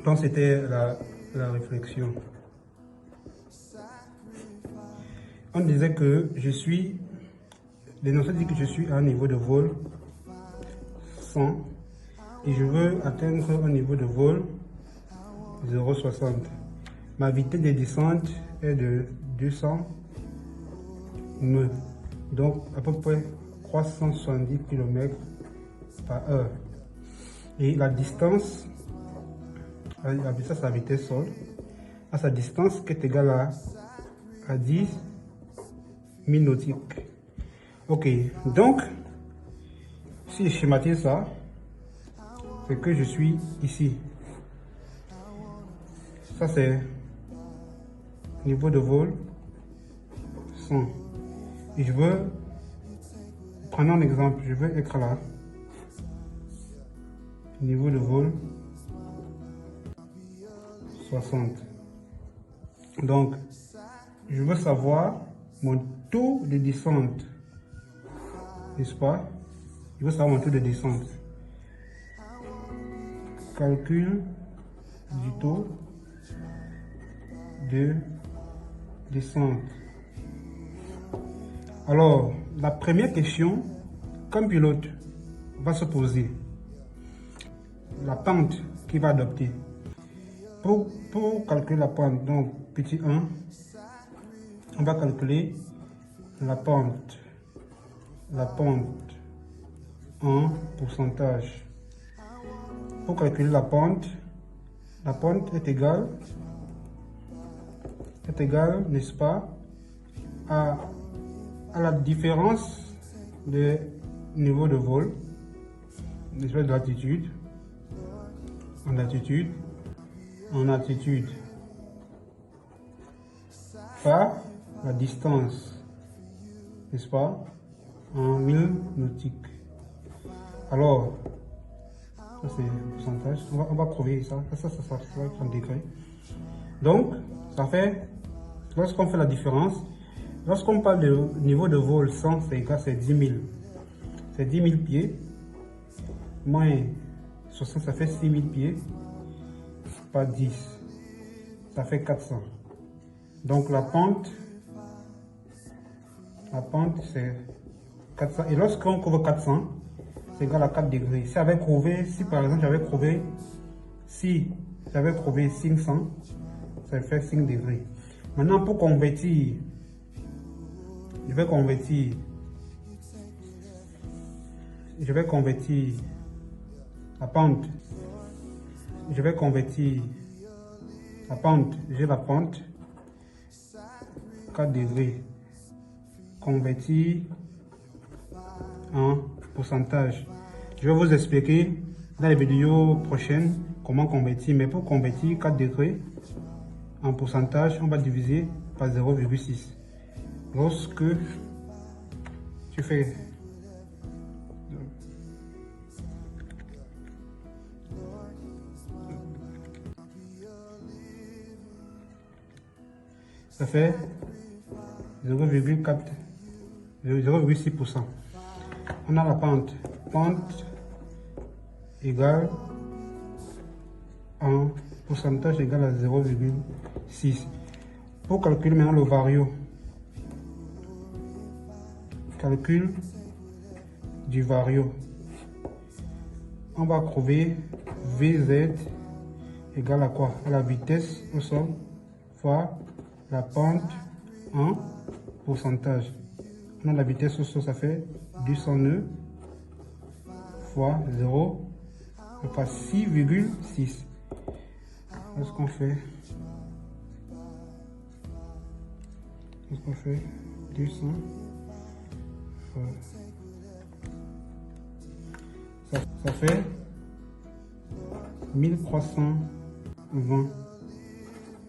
Donc c'était la réflexion. On disait que l'énoncé dit que je suis à un niveau de vol 100 et je veux atteindre un niveau de vol 0,60. Ma vitesse de descente est de 200 nœuds, donc à peu près 370 km par heure. Et la distance, avec ça, sa vitesse sol, à sa distance qui est égale à 10 000 nautiques. Ok, donc, si je schématise ça, c'est que je suis ici. Ça, c'est niveau de vol 100. Et je veux, prenons un exemple, je veux être là. Niveau de vol 60. Donc, je veux savoir mon taux de descente, n'est-ce pas? Je veux savoir mon taux de descente. Calcul du taux de descente. Alors, la première question qu'un pilote va se poser, la pente qu'il va adopter. Pour calculer la pente, donc petit 1, on va calculer la pente en pourcentage. Pour calculer la pente est égale, n'est-ce pas, à la différence de niveau de vol, n'est-ce pas, de l'altitude, en altitude, par la distance, n'est-ce pas, en 1000 nautiques. Alors, ça c'est le pourcentage, on va prouver ça va être en degrés. Donc, ça fait, lorsqu'on fait la différence, lorsqu'on parle de niveau de vol 100, c'est égal, c'est 10 000. C'est 10 000 pieds, moins 60, ça fait 6 000 pieds, pas 10, ça fait 400. Donc la pente c'est 400. Et lorsqu'on couvre 400, c'est égal à 4 degrés. Si par exemple j'avais trouvé 500, ça fait 5 degrés. Maintenant pour convertir, je vais convertir la pente. J'ai la pente 4 degrés, converti en pourcentage. Je vais vous expliquer dans les vidéos prochaines comment convertir, mais pour convertir 4 degrés en pourcentage, on va diviser par 0,6. Lorsque tu fais ça fait 0,6%. On a la pente égale en pourcentage égale à 0,6. Pour calculer maintenant le vario, calcul du vario, on va trouver Vz égale à quoi? À la vitesse au sol fois la pente en pourcentage. On a la vitesse au sol, ça fait 200 nœuds fois 0, fois 6,6. Lorsqu'on fait 200, ça fait 1320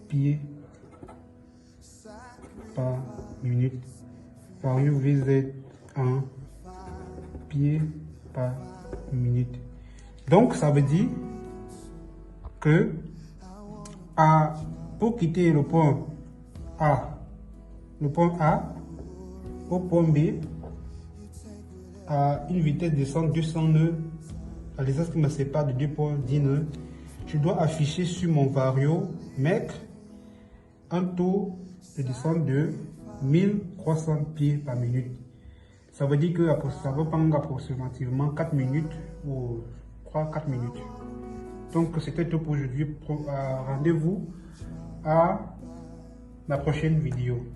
pieds par minute. Vario Vz en pieds par minute. Donc ça veut dire que pour quitter le point A au point B à une vitesse de 200 nœuds, la distance qui me sépare de 2 points 10 nœuds, je dois afficher sur mon variomètre un taux de descente de 1300 pieds par minute. Ça veut dire que ça va prendre approximativement 4 minutes ou 3-4 minutes. Donc c'était tout pour aujourd'hui. Rendez-vous à la prochaine vidéo.